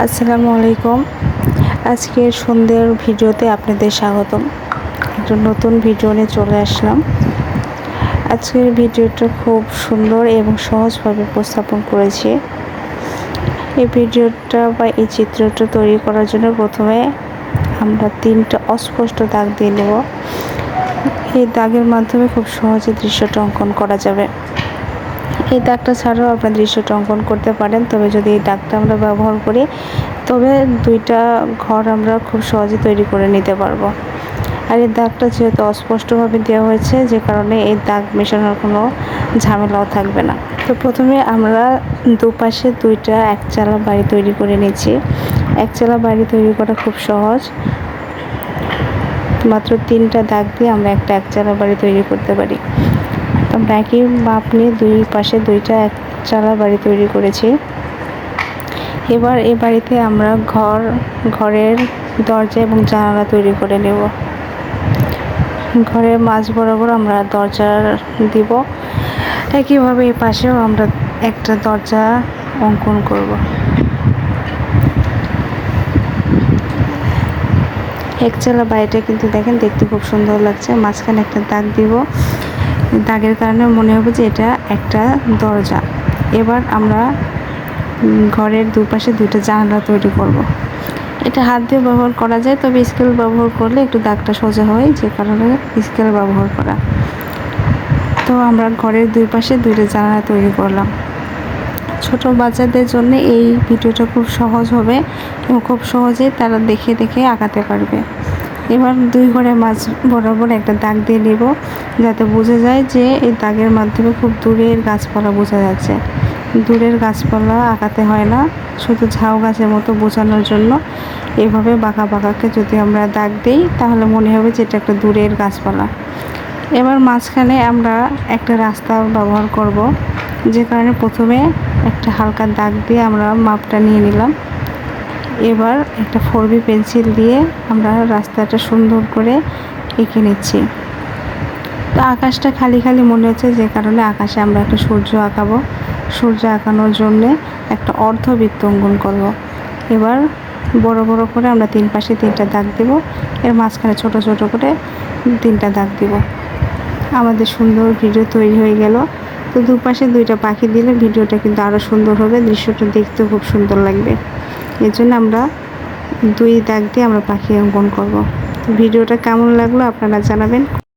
আসসালামু আলাইকুম। আজকের সন্ধ্যের ভিডিওতে আপনাদের স্বাগতম। একটা নতুন ভিডিও নিয়ে চলে আসলাম। আজকের ভিডিওটা খুব সুন্দর এবং সহজভাবে উপস্থাপন করেছি। এই ভিডিওটা বা এই চিত্রটা তৈরি করার জন্য প্রথমে আমরা 3টা অস্পষ্ট দাগ দিয়ে নেব। এই দাগের মাধ্যমে খুব সহজে দৃশ্যটা অঙ্কন করা যাবে। এই দাগটা ছাড়াও আপনার দৃশ্যটা অঙ্কন করতে পারেন, তবে যদি এই দাগটা আমরা ব্যবহার করি তবে 2টা ঘর আমরা খুব সহজে তৈরি করে নিতে পারবো। আর এই দাগটা যেহেতু অস্পষ্টভাবে দেওয়া হয়েছে, যে কারণে এই দাগ মেশানোর কোনো ঝামেলাও থাকবে না। তো প্রথমে আমরা দুপাশে 2টা একচালা বাড়ি তৈরি করে নিচ্ছি। একচালা বাড়ি তৈরি করা খুব সহজ। মাত্র 3টা দাগ দিয়ে আমরা একটা একচালা বাড়ি তৈরি করতে পারি। আমরা একই মাপ নিয়ে 2 পাশে 2টা একচালা বাড়ি তৈরি করেছি। এবার এই বাড়িতে আমরা ঘরের দরজা এবং জানালা তৈরি করে নেব। ঘরের মাঝ বরাবর আমরা দরজা দিব। একইভাবে এই পাশেও আমরা একটা দরজা অঙ্কন করব। একচালা বাড়িটা কিন্তু দেখেন দেখতে খুব সুন্দর লাগছে। মাঝখানে একটা দাগ দিব, দাগের কারণে মনে হবে যে এটা একটা দরজা। এবার আমরা ঘরের দুপাশে 2টা জানালা তৈরি করব। এটা হাত দিয়ে ব্যবহার করা যায়, তবে স্কেল ব্যবহার করলে একটু দাগটা সোজা হয়, যে কারণে স্কেল ব্যবহার করা। তো আমরা ঘরের 2 পাশে 2টা জানালা তৈরি করলাম। ছোট বাচ্চাদের জন্য এই ভিডিওটা খুব সহজ হবে এবং খুব সহজেই তারা দেখে দেখে আঁকাতে পারবে। এবার 2 ঘরের মাঝ বরাবর একটা দাগ দিয়ে নেব, যাতে বোঝা যায় যে এই দাগের মাধ্যমে খুব দূরের গাছপালা বোঝা যাচ্ছে। দূরের গাছপালা আঁকাতে হয় না, শুধু ঝাউ গাছের মতো বোঝানোর জন্য এভাবে বাঁকা বাঁকাকে যদি আমরা দাগ দিই তাহলে মনে হবে যে এটা একটা দূরের গাছপালা। এবার মাঝখানে আমরা একটা রাস্তা ব্যবহার করব, যে কারণে প্রথমে একটা হালকা দাগ দিয়ে আমরা মাপটা নিয়ে নিলাম। এবার একটা 4B পেন্সিল দিয়ে আমরা রাস্তাটা সুন্দর করে এঁকে নিচ্ছি। তো আকাশটা খালি খালি মনে হচ্ছে, যে কারণে আকাশে আমরা একটা সূর্য আঁকাবো। সূর্য আঁকানোর জন্যে একটা অর্ধবৃত্ত অঙ্কন করব। এবার বড় বড় করে আমরা 3 পাশে 3টা দাগ দেব, এর মাঝখানে ছোট ছোট করে 3টা দাগ দিব। আমাদের সুন্দর ভিডিও তৈরি হয়ে গেল। তো দুপাশে 2টা পাখি দিলে ভিডিওটা কিন্তু আরও সুন্দর হবে, দৃশ্যটা দেখতেও খুব সুন্দর লাগবে। এর জন্য আমরা 2 দাগ দিয়ে আমরা পাখি অঙ্কন করব। ভিডিওটা কেমন লাগলো আপনারা জানাবেন।